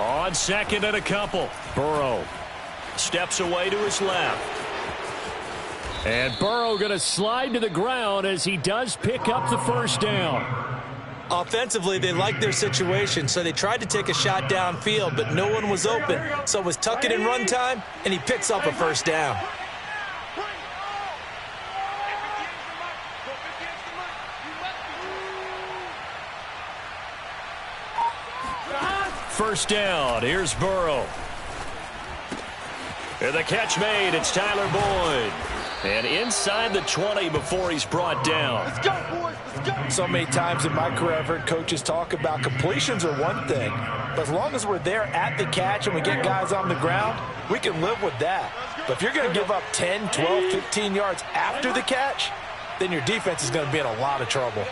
On second and a couple. Burrow steps away to his left. And Burrow going to slide to the ground as he does pick up the first down. Offensively, they liked their situation, so they tried to take a shot downfield, but no one was open. So it was tuck it in run time, and he picks up a first down. First down. Here's Burrow. And the catch made. It's Tyler Boyd. And inside the 20 before he's brought down. Let's go, boys. Let's go. So many times in my career I've heard coaches talk about completions are one thing. But as long as we're there at the catch and we get guys on the ground, we can live with that. But if you're going to give up 10, 12, 15 yards after the catch, then your defense is going to be in a lot of trouble.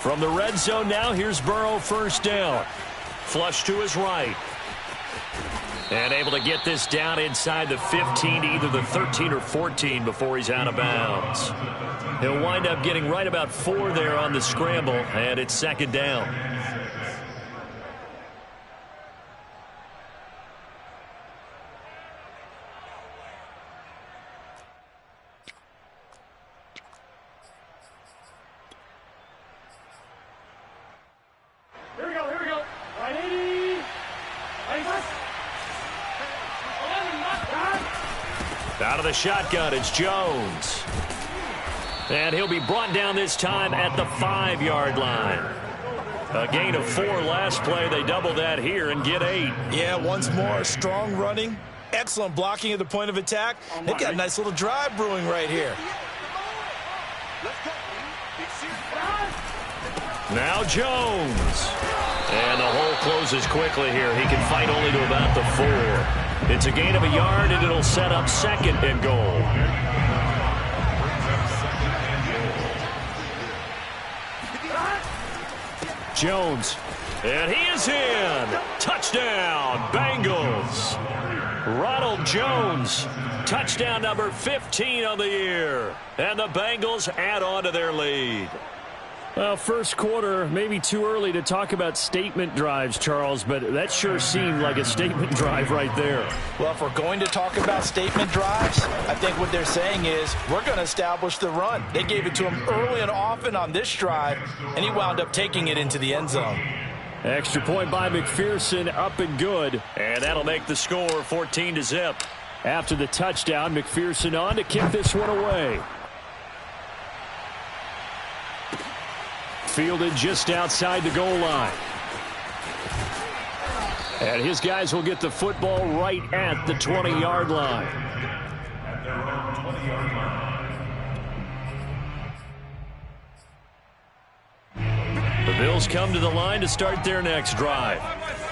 From the red zone now, here's Burrow, first down. Flush to his right. And able to get this down inside the 15, either the 13 or 14 before he's out of bounds. He'll wind up getting right about 4 there on the scramble, and it's second down. Out of the shotgun, it's Jones. And he'll be brought down this time at the 5-yard line. A gain of 4 last play. They double that here and get 8. Yeah, once more, strong running, excellent blocking at the point of attack. They've got a nice little drive brewing right here. Now Jones. And the hole closes quickly here. He can fight only to about the 4. It's a gain of a yard, and it'll set up second and goal. Jones. And he is in. Touchdown, Bengals. Ronald Jones. Touchdown number 15 on the year. And the Bengals add on to their lead. Well, first quarter, maybe too early to talk about statement drives, Charles, but that sure seemed like a statement drive right there. Well, if we're going to talk about statement drives, I think what they're saying is we're going to establish the run. They gave it to him early and often on this drive, and he wound up taking it into the end zone. Extra point by McPherson, up and good, and that'll make the score 14-0. After the touchdown, McPherson on to kick this one away. Fielded just outside the goal line. And his guys will get the football right at the 20-yard line. The Bills come to the line to start their next drive.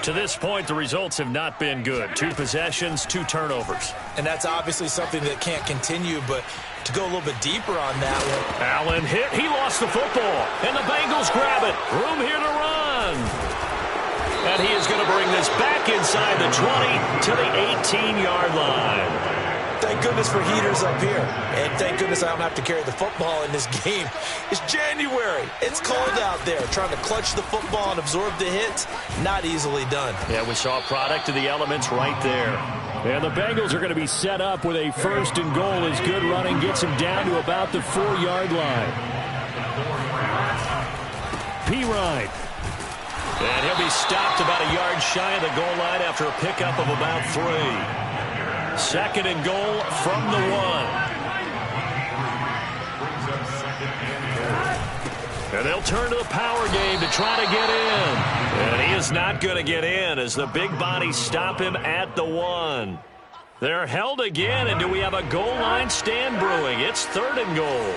To this point, the results have not been good. 2 possessions, 2 turnovers. And that's obviously something that can't continue, but to go a little bit deeper on that one. Allen hit. He lost the football. And the Bengals grab it. Room here to run. And he is going to bring this back inside the 20 to the 18-yard line. Thank goodness for heaters up here. And thank goodness I don't have to carry the football in this game. It's January. It's cold out there. Trying to clutch the football and absorb the hits, not easily done. Yeah, we saw a product of the elements right there. And the Bengals are going to be set up with a first and goal as good running gets him down to about the 4-yard line. Pirine. And he'll be stopped about a yard shy of the goal line after a pickup of about 3. Second and goal from the 1. And they'll turn to the power game to try to get in. And he is not going to get in as the big bodies stop him at the 1. They're held again, and do we have a goal line stand brewing? It's 3rd and goal.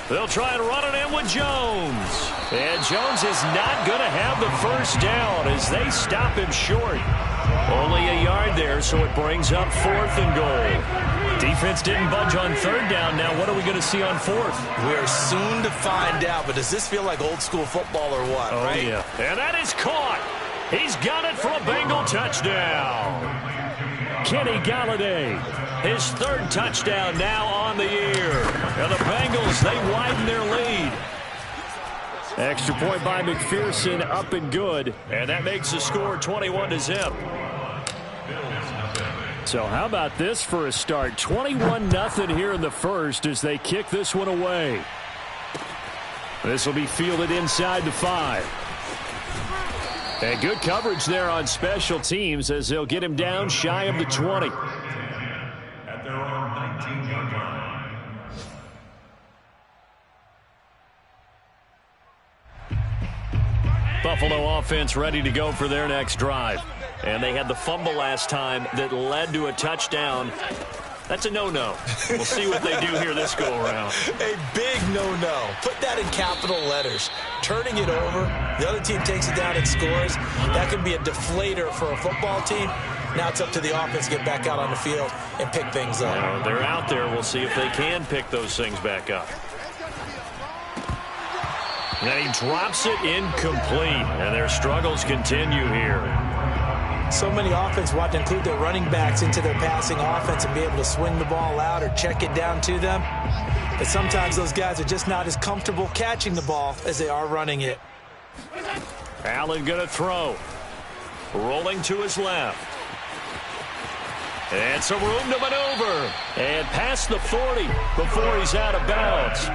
They'll try and run it in with Jones. And Jones is not going to have the first down as they stop him short. Only a yard there, so it brings up 4th and goal. Defense didn't budge on 3rd down. Now what are we going to see on 4th? We're soon to find out, but does this feel like old school football or what, right? Yeah. And that is caught. He's got it for a Bengal touchdown. Kenny Galladay. His third touchdown now on the year. And the Bengals, they widen their lead. Extra point by McPherson, up and good. And that makes the score 21-0. So how about this for a start? 21-0 here in the first as they kick this one away. This will be fielded inside the 5. And good coverage there on special teams as they'll get him down shy of the 20. At their own 19-yard line. Buffalo offense ready to go for their next drive. And they had the fumble last time that led to a touchdown. That's a no-no. We'll see what they do here this go-around. A big no-no. Put that in capital letters. Turning it over, the other team takes it down and scores. That can be a deflator for a football team. Now it's up to the offense to get back out on the field and pick things up. Well, they're out there. We'll see if they can pick those things back up. And he drops it incomplete. And their struggles continue here. So many offense want to include their running backs into their passing offense and be able to swing the ball out or check it down to them. But sometimes those guys are just not as comfortable catching the ball as they are running it. Allen going to throw. Rolling to his left. And some room to maneuver. And past the 40 before he's out of bounds.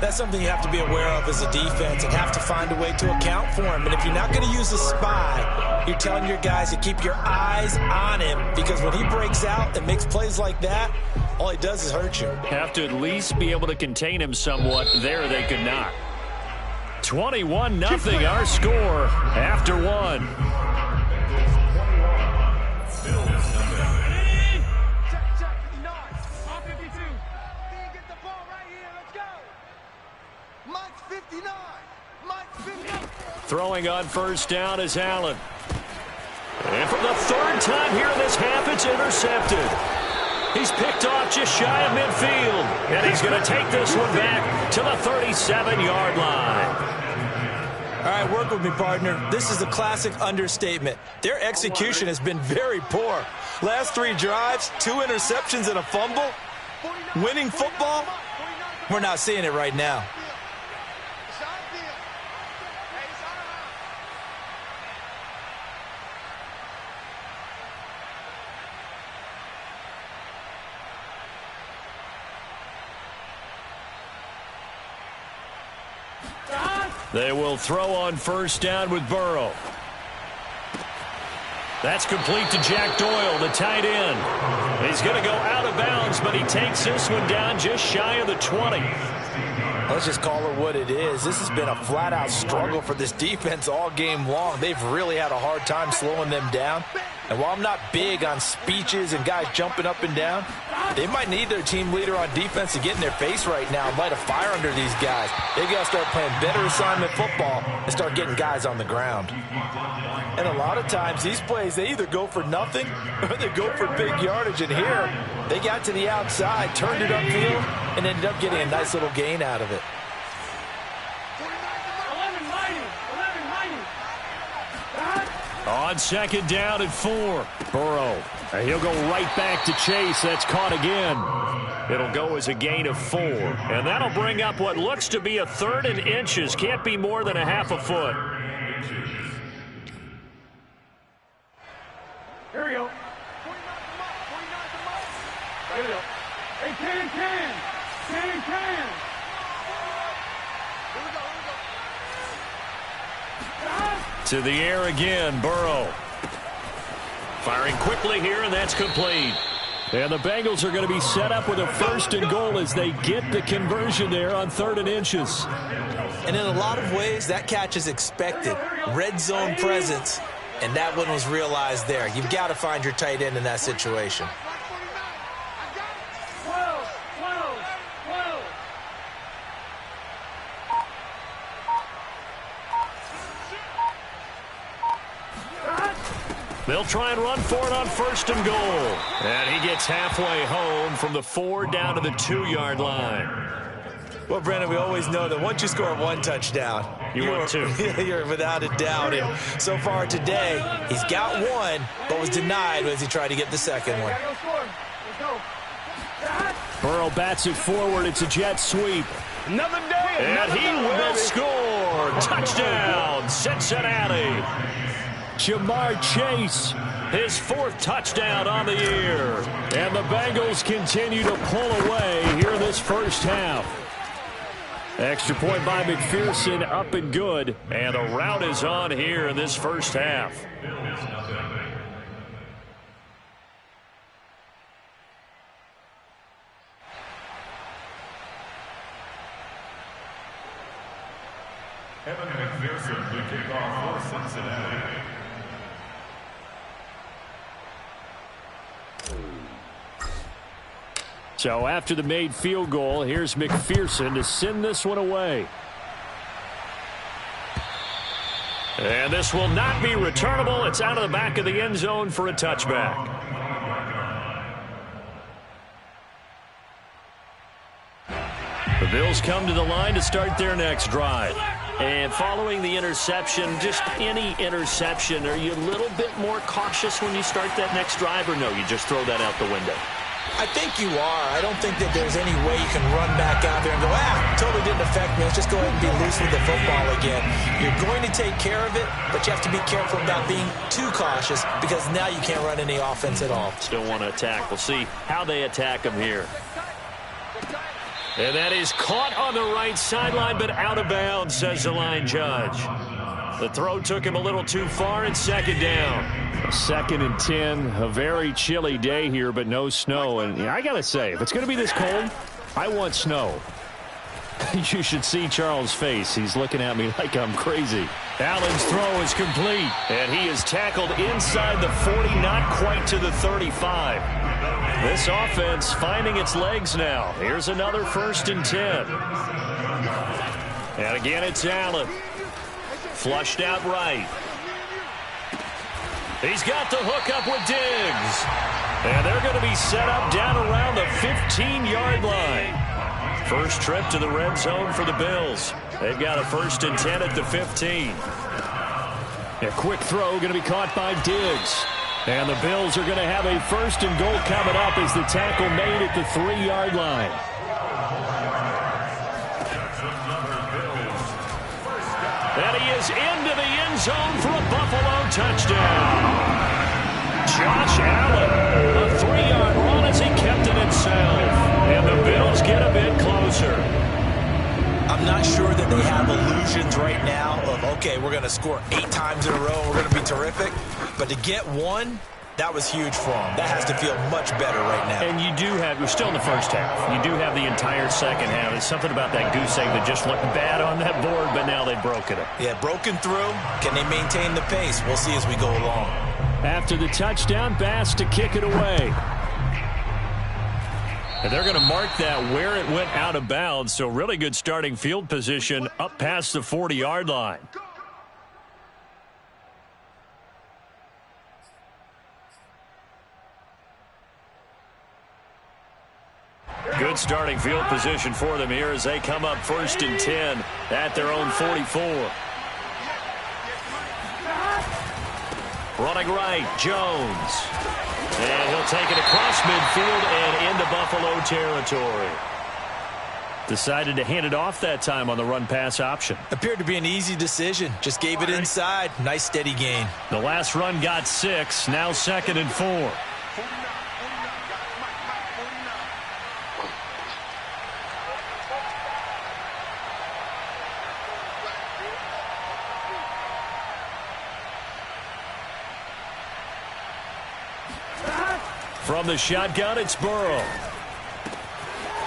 That's something you have to be aware of as a defense and have to find a way to account for him. And if you're not going to use a spy, you're telling your guys to keep your eyes on him, because when he breaks out and makes plays like that, all he does is hurt you. Have to at least be able to contain him somewhat. There they could not. 21-0 our score after one. Throwing on first down is Allen. And for the third time here in this half, it's intercepted. He's picked off just shy of midfield. And he's going to take this one back to the 37-yard line. All right, work with me, partner. This is a classic understatement. Their execution has been very poor. Last 3 drives, 2 interceptions and a fumble. Winning football? We're not seeing it right now. They will throw on first down with Burrow. That's complete to Jack Doyle, the tight end. He's going to go out of bounds, but he takes this one down just shy of the 20. Let's just call it what it is. This has been a flat-out struggle for this defense all game long. They've really had a hard time slowing them down. And while I'm not big on speeches and guys jumping up and down, they might need their team leader on defense to get in their face right now and light a fire under these guys. They've got to start playing better assignment football and start getting guys on the ground. And a lot of times, these plays, they either go for nothing or they go for big yardage. And here, they got to the outside, turned it upfield, and ended up getting a nice little gain out of it. On second down and 4. Burrow. And he'll go right back to Chase. That's caught again. It'll go as a gain of 4. And that'll bring up what looks to be a 3rd and inches. Can't be more than a half a foot. Here we go. Here we go. Hey, can. To the air again, Burrow. Firing quickly here, and that's complete. And the Bengals are going to be set up with a 1st and goal as they get the conversion there on 3rd and inches. And in a lot of ways, that catch is expected. Red zone presence, and that one was realized there. You've got to find your tight end in that situation. They'll try and run for it on 1st and goal. And he gets halfway home from the 4 down to the 2-yard line. Well, Brandon, we always know that once you score 1 touchdown, you're 2. You're without a doubt. And so far today, he's got 1, but was denied as he tried to get the 2nd one. Let's go. Burrow bats it forward. It's a jet sweep. Another day. And he will score. Touchdown, Cincinnati. Jamar Chase, his 4th touchdown on the year. And the Bengals continue to pull away here in this first half. Extra point by McPherson, up and good. And the rout is on here in this first half. Evan McPherson to kick off for Cincinnati. So after the made field goal, here's McPherson to send this one away. And this will not be returnable. It's out of the back of the end zone for a touchback. The Bills come to the line to start their next drive. And following the interception, just any interception, are you a little bit more cautious when you start that next drive, or no, you just throw that out the window? I think you are. I don't think that there's any way you can run back out there and go, totally didn't affect me. Let's just go ahead and be loose with the football again. You're going to take care of it, but you have to be careful about being too cautious because now you can't run any offense at all. Still want to attack. We'll see how they attack them here. And that is caught on the right sideline, but out of bounds, says the line judge. The throw took him a little too far, and second down. 2nd and 10, a very chilly day here, but no snow. And I got to say, if it's going to be this cold, I want snow. You should see Charles' face. He's looking at me like I'm crazy. Allen's throw is complete, and he is tackled inside the 40, not quite to the 35. This offense finding its legs now. Here's another 1st and 10. And again, it's Allen. Flushed out right. He's got the hook up with Diggs. And they're going to be set up down around the 15-yard line. First trip to the red zone for the Bills. They've got a 1st and 10 at the 15. A quick throw going to be caught by Diggs. And the Bills are going to have a 1st and goal coming up as the tackle made at the 3-yard line. And he is into the end zone for a Buffalo touchdown. Josh Allen, a 3-yard run as he kept it himself. And the Bills get a bit closer. I'm not sure that they have illusions right now of, okay, we're going to score 8 times in a row and we're going to be terrific. But to get one, that was huge for them. That has to feel much better right now. And you do have, we're still in the first half. You do have the entire second half. There's something about that goose egg that just looked bad on that board, but now they've broken it. Yeah, broken through. Can they maintain the pace? We'll see as we go along. After the touchdown, Bass to kick it away. And they're going to mark that where it went out of bounds, so really good starting field position up past the 40-yard line. Good starting field position for them here as they come up 1st and 10 at their own 44. Running right, Jones. And he'll take it across midfield and into Buffalo territory. Decided to hand it off that time on the run-pass option. Appeared to be an easy decision. Just gave it inside. Nice steady gain. The last run got 6. Now 2nd and 4. From the shotgun, it's Burrow.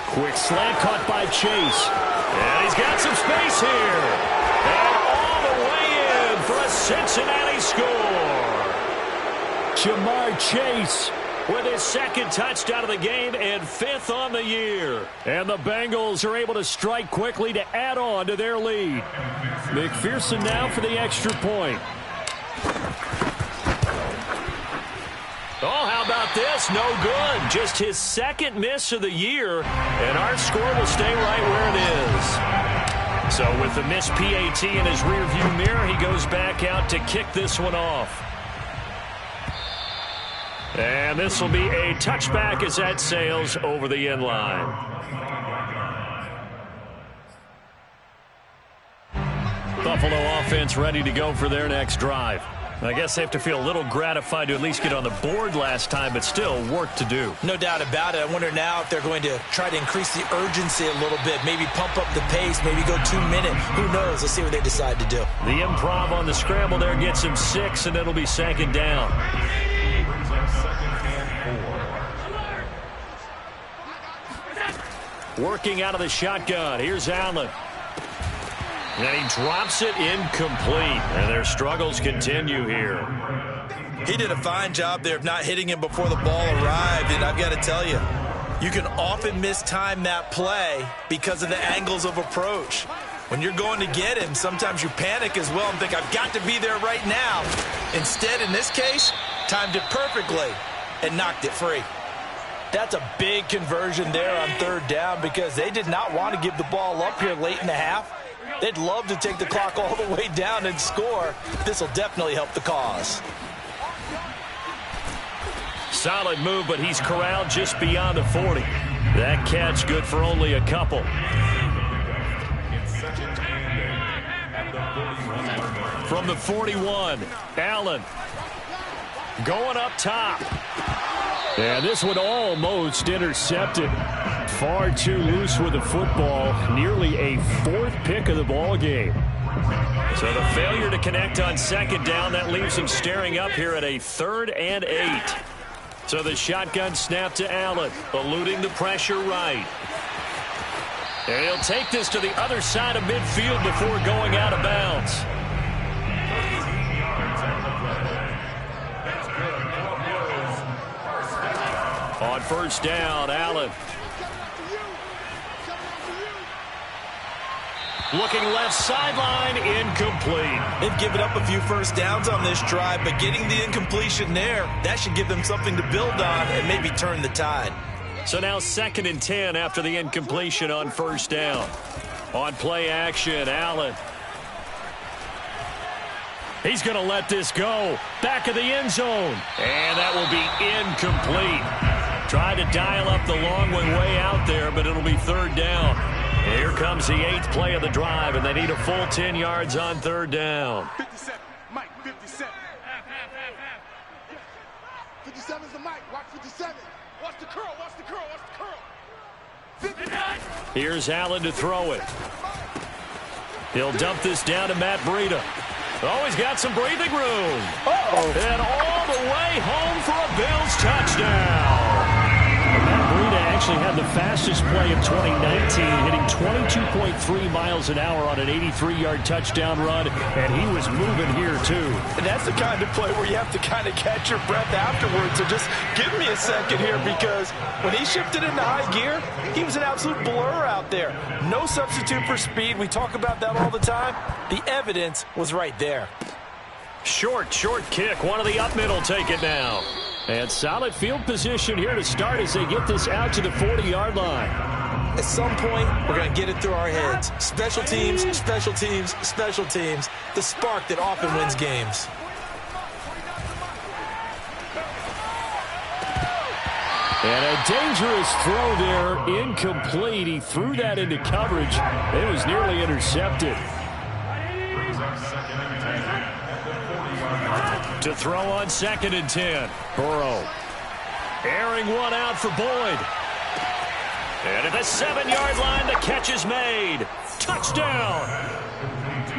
Quick slant caught by Chase. And he's got some space here. And all the way in for a Cincinnati score. Jamar Chase with his 2nd touchdown of the game and 5th on the year. And the Bengals are able to strike quickly to add on to their lead. McPherson now for the extra point. Oh, how about this? No good. Just his 2nd miss of the year, and our score will stay right where it is. So with the missed PAT in his rearview mirror, he goes back out to kick this one off. And this will be a touchback as that sails over the end line. Buffalo offense ready to go for their next drive. I guess they have to feel a little gratified to at least get on the board last time, but still work to do. No doubt about it. I wonder now if they're going to try to increase the urgency a little bit, maybe pump up the pace, maybe go 2 minute. Who knows? Let's see what they decide to do. The improv on the scramble there gets him 6, and it'll be second down. Working out of the shotgun. Here's Allen. And he drops it incomplete. And their struggles continue here. He did a fine job there of not hitting him before the ball arrived. And I've got to tell you, you can often mistime that play because of the angles of approach. When you're going to get him, sometimes you panic as well and think, I've got to be there right now. Instead, in this case, timed it perfectly and knocked it free. That's a big conversion there on third down because they did not want to give the ball up here late in the half. They'd love to take the clock all the way down and score. This will definitely help the cause. Solid move, but he's corralled just beyond the 40. That catch good for only a couple. From the 41, Allen going up top. And this one almost intercepted. Far too loose with the football. Nearly a 4th pick of the ball game. So the failure to connect on second down, that leaves him staring up here at a 3rd and 8. So the shotgun snap to Allen, eluding the pressure right. And he'll take this to the other side of midfield before going out of bounds. On first down, Allen. Looking left sideline, incomplete. They've given up a few first downs on this drive, but getting the incompletion there, that should give them something to build on and maybe turn the tide. So now 2nd and 10 after the incompletion on first down. On play action, Allen. He's going to let this go. Back of the end zone. And that will be incomplete. Tried to dial up the long one way out there, but it'll be 3rd down. And here comes the 8th play of the drive, and they need a full 10 yards on 3rd down. 57, Mike, 57. 57 is the Mike, watch 57. Watch the curl, watch the curl, watch the curl. 59. Here's Allen to throw it. He'll dump this down to Matt Breida. Oh, he's got some breathing room. And all the way home for a Bills touchdown. Matt Breida actually had the fastest play of 2019, hitting 22.3 miles an hour on an 83-yard touchdown run, and he was moving here too. And that's the kind of play where you have to kind of catch your breath afterwards. So just give me a second here, because when he shifted into high gear, he was an absolute blur out there. No substitute for speed. We talk about that all the time. The evidence was right there. Short kick. One of the up middle take it now. And solid field position here to start as they get this out to the 40-yard line. At some point, we're going to get it through our heads. Special teams, special teams, special teams. The spark that often wins games. And a dangerous throw there, incomplete. He threw that into coverage. It was nearly intercepted. To throw on 2nd and 10. Burrow airing one out for Boyd. And at the 7-yard line, the catch is made. Touchdown.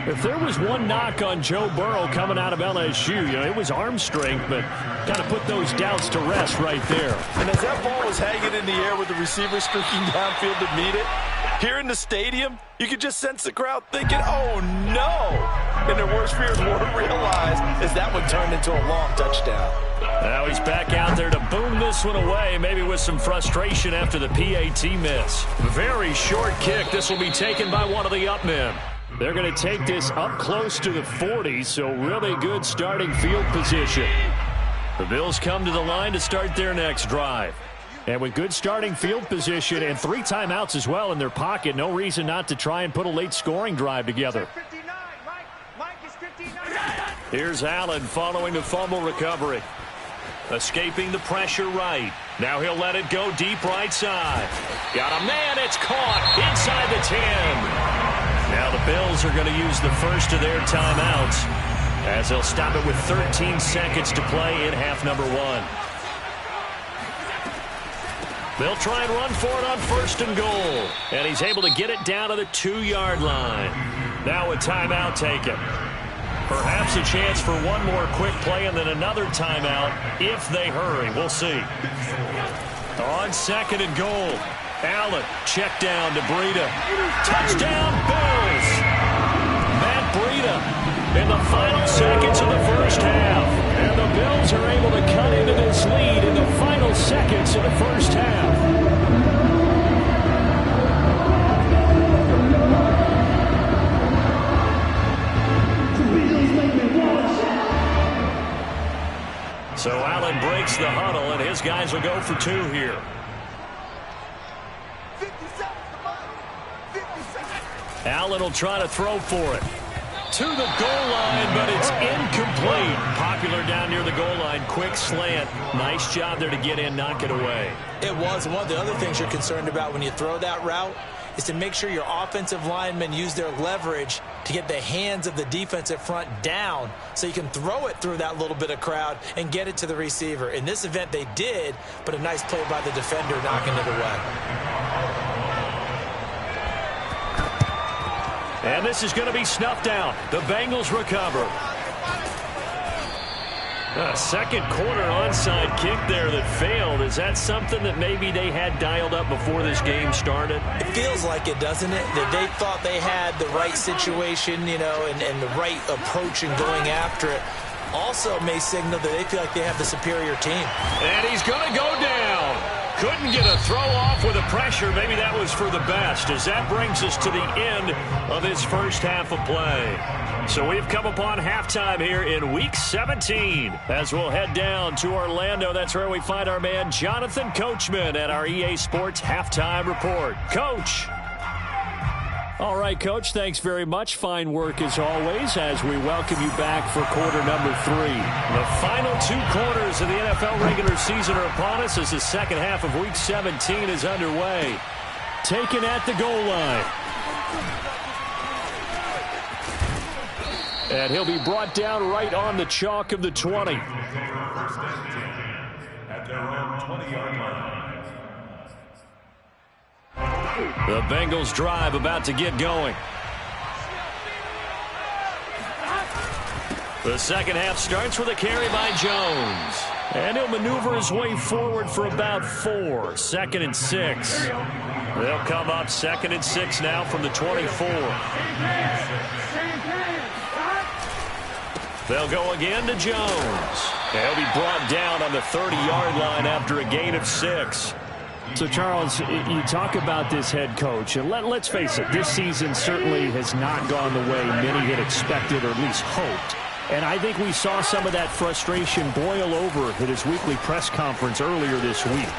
If there was one knock on Joe Burrow coming out of LSU, it was arm strength, but kind of put those doubts to rest right there. And as that ball was hanging in the air with the receiver streaking downfield to meet it, here in the stadium, you could just sense the crowd thinking, oh no! And their worst fears weren't realized as that one turned into a long touchdown. Now he's back out there to boom this one away, maybe with some frustration after the PAT miss. Very short kick. This will be taken by one of the up men. They're going to take this up close to the 40, so really good starting field position. The Bills come to the line to start their next drive. And with good starting field position and 3 timeouts as well in their pocket, no reason not to try and put a late scoring drive together. Mike is 59. Here's Allen following the fumble recovery. Escaping the pressure right. Now he'll let it go deep right side. Got a man. It's caught inside the 10. Now the Bills are going to use the first of their timeouts as they'll stop it with 13 seconds to play in half number 1. They'll try and run for it on 1st and goal. And he's able to get it down to the 2-yard line. Now a timeout taken. Perhaps a chance for one more quick play and then another timeout if they hurry. We'll see. On 2nd and goal. Allen, check down to Breida. Touchdown, Bills! Matt Breida in the final seconds of the first half. And the Bills are able to cut into this lead in the final seconds of the first half. So Allen breaks the huddle, and his guys will go for 2 here. 50 seconds to mine. 50 seconds. Allen will try to throw for it. To the goal line, but it's incomplete. Popular down near the goal line. Quick slant. Nice job there to get in, knock it away. It was. One of the other things you're concerned about when you throw that route is to make sure your offensive linemen use their leverage to get the hands of the defensive front down so you can throw it through that little bit of crowd and get it to the receiver. In this event, they did, but a nice play by the defender knocking it away. And this is going to be snuffed out. The Bengals recover. A second quarter onside kick there that failed. Is that something that maybe they had dialed up before this game started? It feels like it, doesn't it? That they thought they had the right situation, you know, and the right approach in going after it. Also may signal that they feel like they have the superior team. And he's going to go down. Couldn't get a throw off with the pressure. Maybe that was for the best, as that brings us to the end of this first half of play. So we've come upon halftime here in Week 17. As we'll head down to Orlando, that's where we find our man Jonathan Coachman at our EA Sports Halftime Report. Coach. All right, Coach, thanks very much. Fine work as always as we welcome you back for quarter number 3. The final 2 quarters of the NFL regular season are upon us as the second half of Week 17 is underway. Taken at the goal line. And he'll be brought down right on the chalk of the 20. At their own 20-yard line. The Bengals drive about to get going. The second half starts with a carry by Jones. And he'll maneuver his way forward for about 4. 2nd and 6. They'll come up 2nd and 6 now from the 24. They'll go again to Jones. He'll be brought down on the 30-yard line after a gain of 6. So, Charles, you talk about this head coach, and let's face it, this season certainly has not gone the way many had expected or at least hoped. And I think we saw some of that frustration boil over at his weekly press conference earlier this week.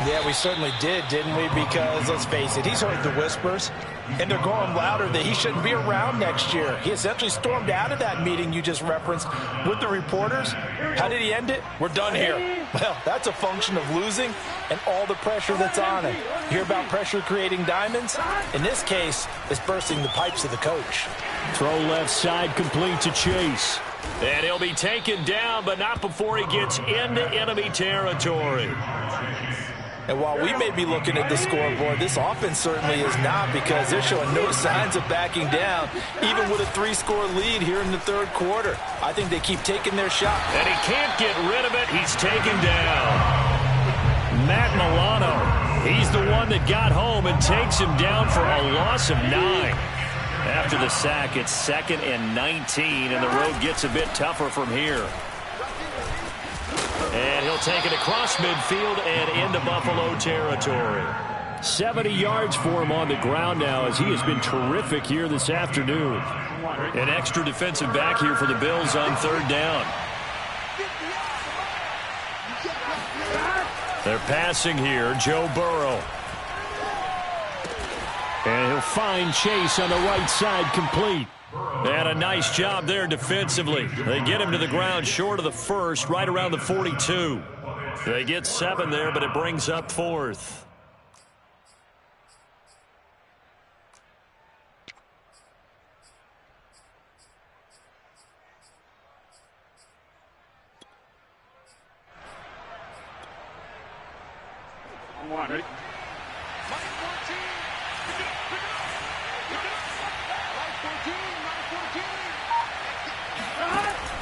Yeah, we certainly did, didn't we? Because, let's face it, he's heard the whispers, and they're going louder that he shouldn't be around next year. He essentially stormed out of that meeting you just referenced with the reporters. How did he end it? We're done here. Well, that's a function of losing and all the pressure that's on him. You hear about pressure creating diamonds? In this case, it's bursting the pipes of the coach. Throw left side complete to Chase. And he'll be taken down, but not before he gets into enemy territory. And while we may be looking at the scoreboard, this offense certainly is not, because they're showing no signs of backing down, even with a 3-score lead here in the third quarter. I think they keep taking their shot. And he can't get rid of it. He's taken down. Matt Milano, he's the one that got home and takes him down for a loss of 9. After the sack, it's 2nd and 19, and the road gets a bit tougher from here. And he'll take it across midfield and into Buffalo territory. 70 yards for him on the ground now, as he has been terrific here this afternoon. An extra defensive back here for the Bills on 3rd down. They're passing here, Joe Burrow. And he'll find Chase on the right side complete. And a nice job there defensively. They get him to the ground short of the first, right around the 42. They get 7 there, but it brings up 4th. Ready?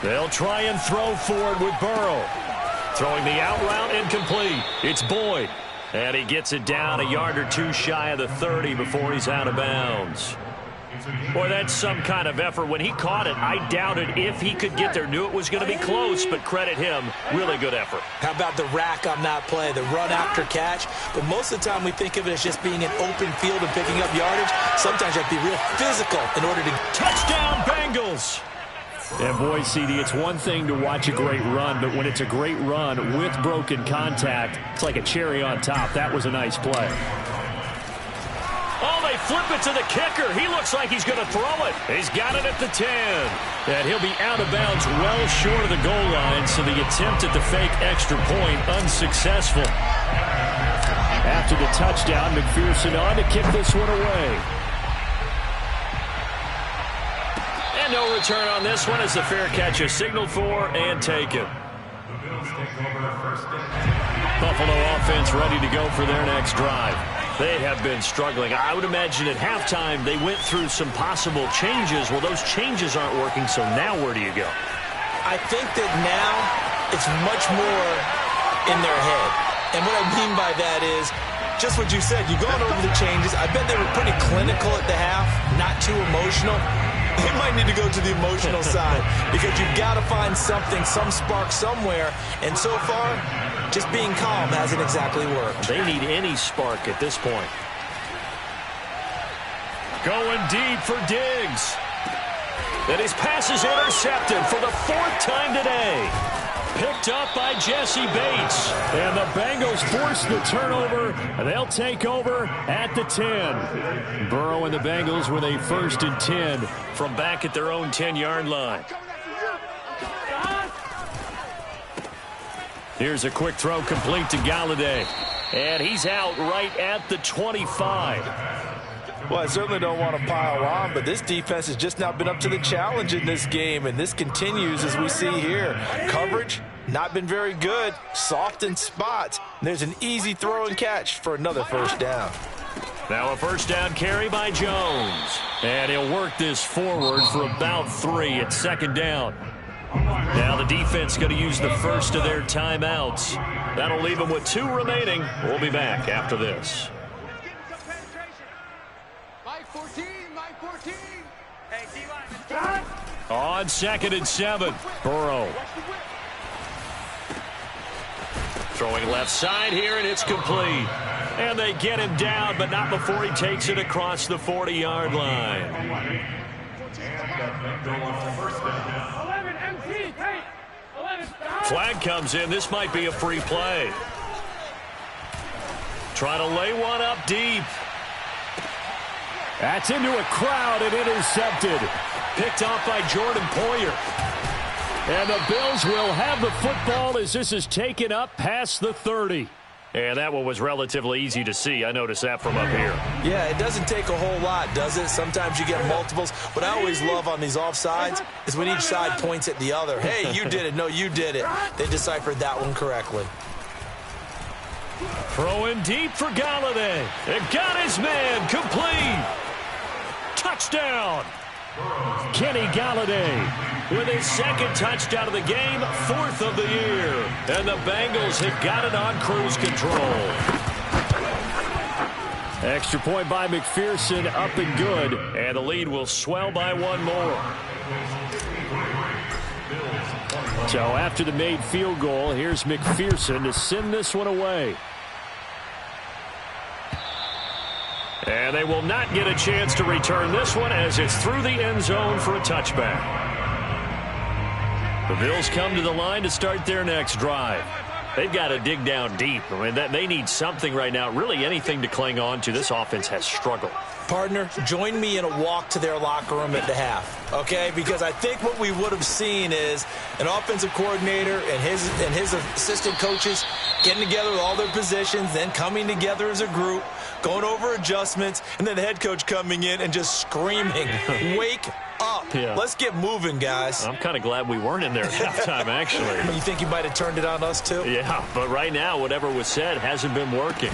They'll try and throw for it with Burrow. Throwing the out route incomplete. It's Boyd. And he gets it down a yard or two shy of the 30 before he's out of bounds. Boy, that's some kind of effort. When he caught it, I doubted if he could get there. Knew it was going to be close, but credit him. Really good effort. How about the rack on that play, the run after catch? But most of the time we think of it as just being an open field and picking up yardage. Sometimes you have to be real physical in order to... Touchdown, Bengals! And boy, CD, it's one thing to watch a great run, but when it's a great run with broken contact, it's like a cherry on top. That was a nice play. Oh, they flip it to the kicker. He looks like he's going to throw it. He's got it at the 10. And he'll be out of bounds well short of the goal line, so the attempt at the fake extra point unsuccessful. After the touchdown, McPherson on to kick this one away. And no return on this one as the fair catch is signaled for and taken. Buffalo offense ready to go for their next drive. They have been struggling. I would imagine at halftime they went through some possible changes. Well, those changes aren't working, so now where do you go? I think that now it's much more in their head. And what I mean by that is just what you said. You've gone over the changes. I bet they were pretty clinical at the half, not too emotional. They might need to go to the emotional side because you've got to find something, some spark somewhere. And so far, just being calm hasn't exactly worked. They need any spark at this point. Going deep for Diggs. And his pass is intercepted for the 4th time today. Picked up by Jesse Bates. And the Bengals force the turnover. They'll take over at the 10. Burrow and the Bengals with a 1st and 10 from back at their own 10-yard line. Here's a quick throw complete to Galladay. And he's out right at the 25. Well, I certainly don't want to pile on, but this defense has just not been up to the challenge in this game, and this continues as we see here. Coverage, not been very good, soft in spots. There's an easy throw and catch for another 1st down. Now a 1st down carry by Jones. And he'll work this forward for about 3 at 2nd down. Now the defense going to use the first of their timeouts. That'll leave them with 2 remaining. We'll be back after this. On 2nd and 7, Burrow. Throwing left side here, and it's complete. And they get him down, but not before he takes it across the 40-yard line. Flag comes in. This might be a free play. Trying to lay one up deep. That's into a crowd and intercepted. Picked off by Jordan Poyer. And the Bills will have the football as this is taken up past the 30. And that one was relatively easy to see. I noticed that from up here. Yeah, it doesn't take a whole lot, does it? Sometimes you get multiples. What I always love on these offsides is when each side points at the other. Hey, you did it. No, you did it. They deciphered that one correctly. Throwing deep for Galladay. And got his man complete. Touchdown. Kenny Galladay with his 2nd touchdown of the game, 4th of the year. And the Bengals have got it on cruise control. Extra point by McPherson, up and good. And the lead will swell by 1 more. So after the made field goal, here's McPherson to send this one away. And they will not get a chance to return this one as it's through the end zone for a touchback. The Bills come to the line to start their next drive. They've got to dig down deep. I mean, they need something right now, really anything to cling on to. This offense has struggled. Partner, join me in a walk to their locker room at the half, okay? Because I think what we would have seen is an offensive coordinator and his assistant coaches getting together with all their positions, then coming together as a group, going over adjustments, and then the head coach coming in and just screaming, wake up. Yeah. Let's get moving, guys. I'm kind of glad we weren't in there at halftime, actually. You think you might have turned it on us, too? Yeah, but right now, whatever was said hasn't been working.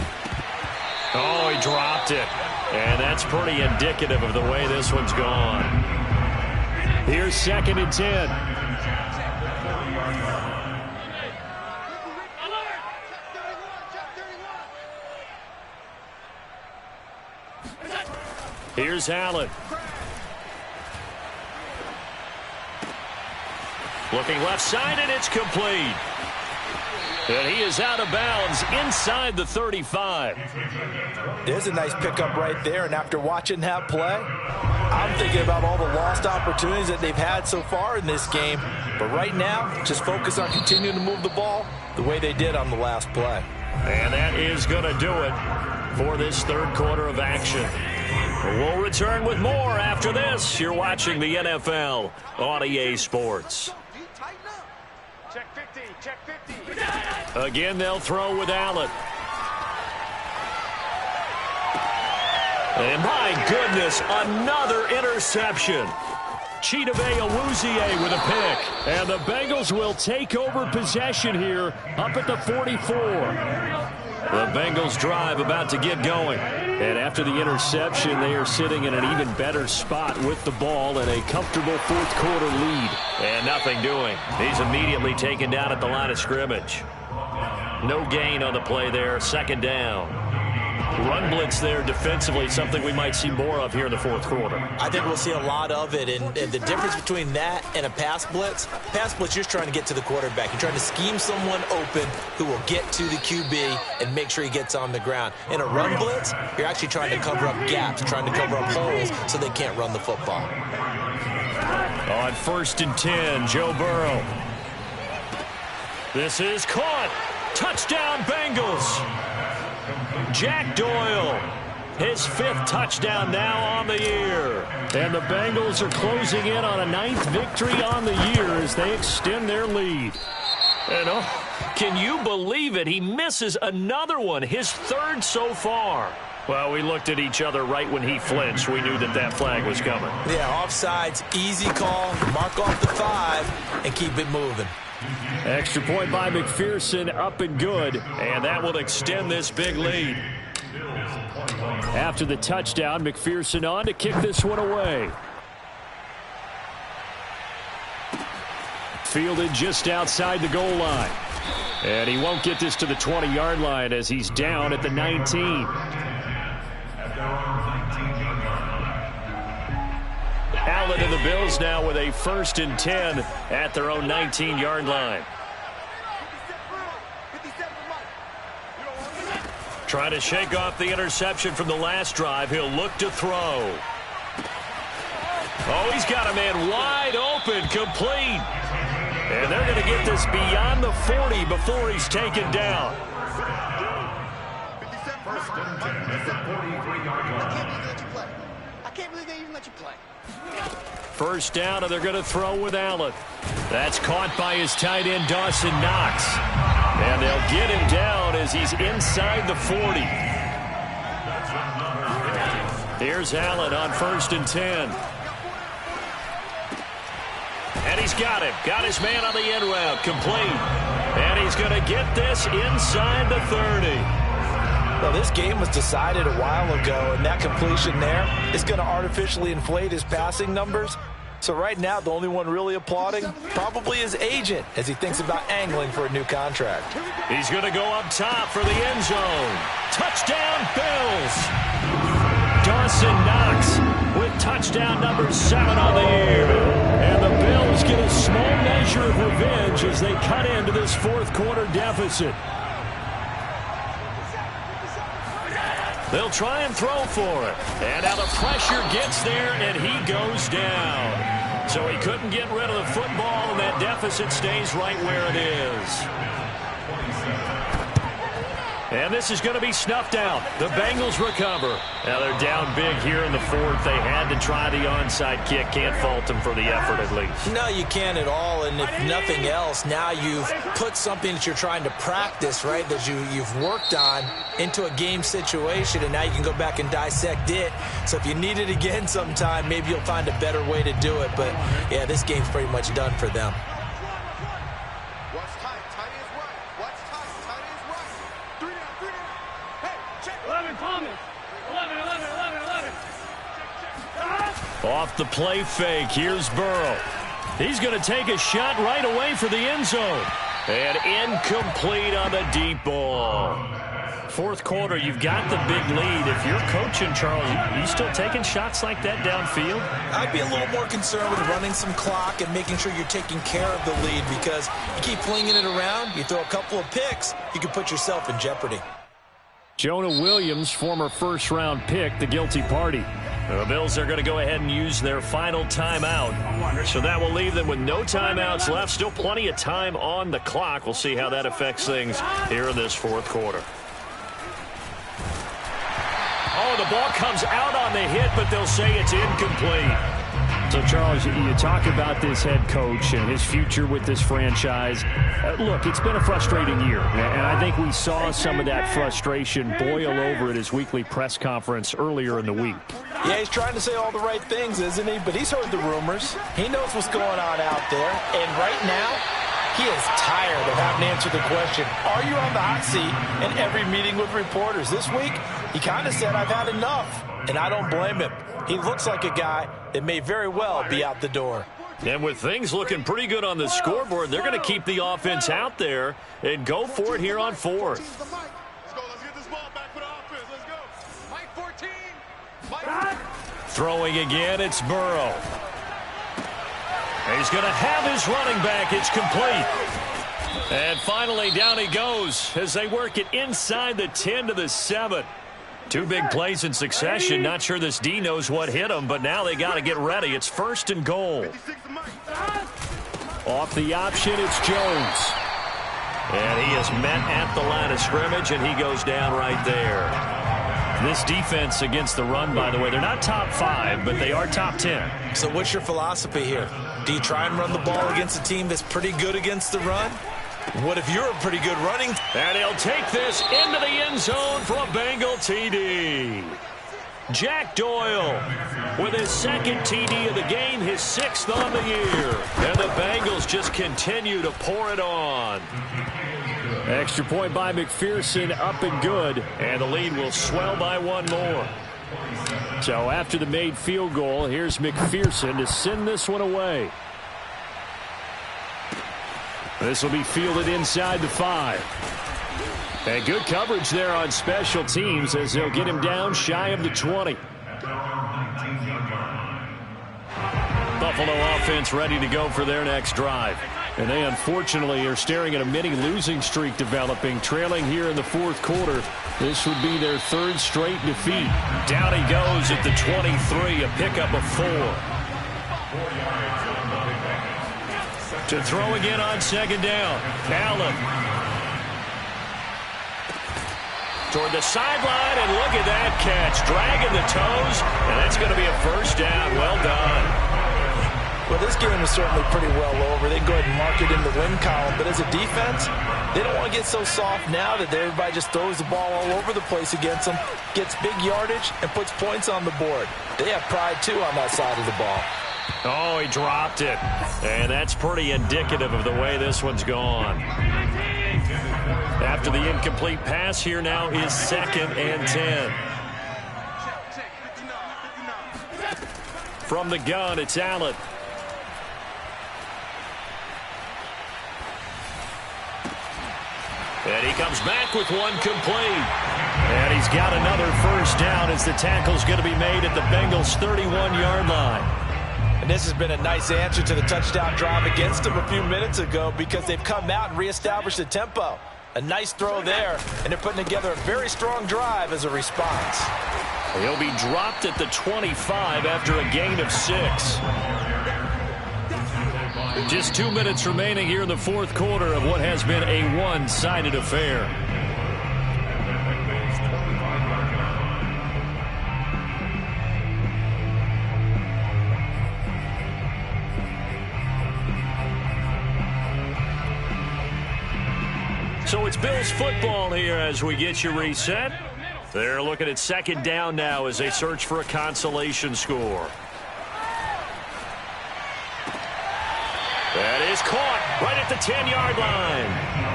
Oh, he dropped it. And that's pretty indicative of the way this one's gone. Here's 2nd and 10. Here's Allen. Looking left side, and it's complete. And he is out of bounds inside the 35. There's a nice pickup right there, and after watching that play, I'm thinking about all the lost opportunities that they've had so far in this game. But right now, just focus on continuing to move the ball the way they did on the last play. And that is going to do it for this third quarter of action. We'll return with more after this. You're watching the NFL on EA Sports. Check 50, check 50. Again, they'll throw with Allen. And my goodness, another interception. Chidobe Awuzie with a pick. And the Bengals will take over possession here up at the 44. The Bengals drive about to get going. And after the interception, they are sitting in an even better spot with the ball and a comfortable fourth quarter lead. And nothing doing. He's immediately taken down at the line of scrimmage. No gain on the play there. 2nd down. Run blitz there defensively, something we might see more of here in the fourth quarter. I think we'll see a lot of it, and the difference between that and a pass blitz, you're just trying to get to the quarterback. You're trying to scheme someone open who will get to the QB and make sure he gets on the ground. In a run blitz, you're actually trying to cover up gaps, trying to cover up holes so they can't run the football. On 1st and 10, Joe Burrow. This is caught. Touchdown, Bengals. Jack Doyle, his 5th touchdown now on the year. And the Bengals are closing in on a 9th victory on the year as they extend their lead. And oh, can you believe it? He misses another one, his 3rd so far. Well, we looked at each other right when he flinched. We knew that flag was coming. Yeah, offsides, easy call, mark off the 5, and keep it moving. Extra point by McPherson, up and good. And that will extend this big lead. After the touchdown, McPherson on to kick this one away. Fielded just outside the goal line. And he won't get this to the 20-yard line as he's down at the 19. Allen and the Bills now with a 1st and 10 at their own 19-yard line. Trying to shake off the interception from the last drive. He'll look to throw. Oh, he's got a man wide open, complete. And they're going to get this beyond the 40 before he's taken down. I can't believe they even let you play. 1st down, and they're going to throw with Allen. That's caught by his tight end, Dawson Knox. And they'll get him down as he's inside the 40. Here's Allen on 1st and 10. And he's got him. Got his man on the end route, complete. And he's going to get this inside the 30. Well, this game was decided a while ago, and that completion there is going to artificially inflate his passing numbers. So right now, the only one really applauding probably his agent as he thinks about angling for a new contract. He's going to go up top for the end zone. Touchdown, Bills. Dawson Knox with touchdown number 7 on the year. And the Bills get a small measure of revenge as they cut into this fourth quarter deficit. They'll try and throw for it. And now the pressure gets there, and he goes down. So he couldn't get rid of the football, and that deficit stays right where it is. And this is going to be snuffed out. The Bengals recover. Now they're down big here in the fourth. They had to try the onside kick. Can't fault them for the effort at least. No, you can't at all. And if nothing else, now you've put something that you're trying to practice, right, that you've worked on into a game situation, and now you can go back and dissect it. So if you need it again sometime, maybe you'll find a better way to do it. But, yeah, this game's pretty much done for them. Off the play fake, here's Burrow. He's going to take a shot right away for the end zone. And incomplete on the deep ball. Fourth quarter, you've got the big lead. If you're coaching, Charles, you still taking shots like that downfield? I'd be a little more concerned with running some clock and making sure you're taking care of the lead, because you keep flinging it around, you throw a couple of picks, you can put yourself in jeopardy. Jonah Williams, former first-round pick, the guilty party. The Bills are going to go ahead and use their final timeout. So that will leave them with no timeouts left. Still plenty of time on the clock. We'll see how that affects things here in this fourth quarter. Oh, the ball comes out on the hit, but they'll say it's incomplete. So, Charles, you talk about this head coach and his future with this franchise. Look, it's been a frustrating year, and I think we saw some of that frustration boil over at his weekly press conference earlier in the week. Yeah, he's trying to say all the right things, isn't he? But he's heard the rumors. He knows what's going on out there. And right now, he is tired of having to answer the question, are you on the hot seat in every meeting with reporters? This week, he kind of said, I've had enough. And I don't blame him. He looks like a guy that may very well be out the door. And with things looking pretty good on the scoreboard, they're going to keep the offense out there and go for it here on fourth. Throwing again, it's Burrow. He's going to have his running back. It's complete. And finally, down he goes as they work it inside the 10 to the 7. Two big plays in succession. Not sure this D knows what hit him, but now they got to get ready. It's first and goal. Off the option, it's Jones. And he is met at the line of scrimmage, and he goes down right there. This defense against the run, by the way, they're not top 5, but they are top 10. So what's your philosophy here? Do you try and run the ball against a team that's pretty good against the run? What if you're a pretty good running? And he'll take this into the end zone for a Bengal TD. Jack Doyle with his second TD of the game, his 6th on the year. And the Bengals just continue to pour it on. Extra point by McPherson, up and good. And the lead will swell by one more. So after the made field goal, here's McPherson to send this one away. This will be fielded inside the 5. And good coverage there on special teams as they'll get him down shy of the 20. Buffalo offense ready to go for their next drive. And they unfortunately are staring at a mini losing streak developing, trailing here in the fourth quarter. This would be their 3rd straight defeat. Down he goes at the 23, a pickup of 4. To throw again on second down. Allen. Toward the sideline, and look at that catch. Dragging the toes, and that's going to be a first down. Well done. Well, this game is certainly pretty well over. They can go ahead and mark it in the win column. But as a defense, they don't want to get so soft now that everybody just throws the ball all over the place against them, gets big yardage, and puts points on the board. They have pride, too, on that side of the ball. Oh, he dropped it. And that's pretty indicative of the way this one's gone. After the incomplete pass, here now is 2nd and 10. From the gun, it's Allen. And he comes back with one complete. And he's got another first down as the tackle's going to be made at the Bengals' 31-yard line. And this has been a nice answer to the touchdown drive against them a few minutes ago, because they've come out and reestablished the tempo. A nice throw there, and they're putting together a very strong drive as a response. He'll be dropped at the 25 after a gain of 6. Just 2 minutes remaining here in the fourth quarter of what has been a one-sided affair. So it's Bills football here as we get you reset. They're looking at second down now as they search for a consolation score. That is caught right at the 10-yard line.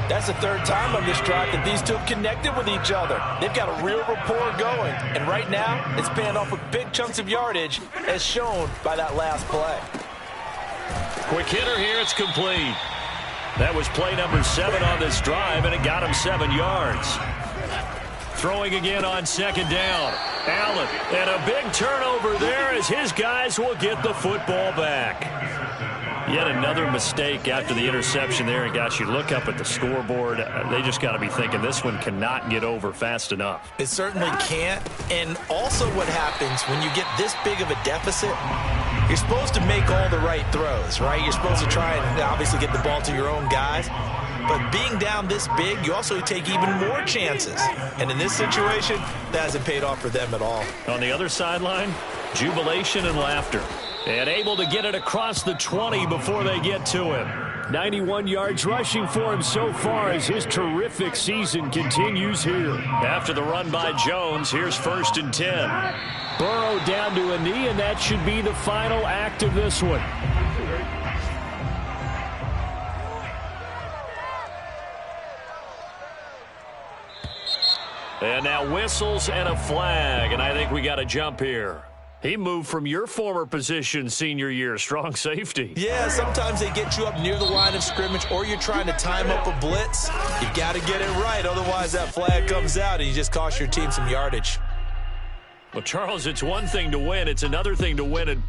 That's the third time on this drive that these two have connected with each other. They've got a real rapport going. And right now, it's paying off with big chunks of yardage, as shown by that last play. Quick hitter here. It's complete. That was play number 7 on this drive, and it got him 7 yards. Throwing again on second down. Allen, and a big turnover there as his guys will get the football back. Yet another mistake after the interception there. And gosh, you look up at the scoreboard, they just got to be thinking this one cannot get over fast enough. It certainly can't. And also what happens when you get this big of a deficit, you're supposed to make all the right throws, right? You're supposed to try and obviously get the ball to your own guys. But being down this big, you also take even more chances. And in this situation, that hasn't paid off for them at all. On the other sideline, jubilation and laughter. And able to get it across the 20 before they get to him. 91 yards rushing for him so far as his terrific season continues here. After the run by Jones, here's 1st and 10. Burrow down to a knee, and that should be the final act of this one. And now whistles and a flag, and I think we got a jump here. He moved from your former position senior year, strong safety. Yeah, sometimes they get you up near the line of scrimmage, or you're trying to time up a blitz. You've got to get it right, otherwise that flag comes out and you just cost your team some yardage. Well, Charles, it's one thing to win. It's another thing to win and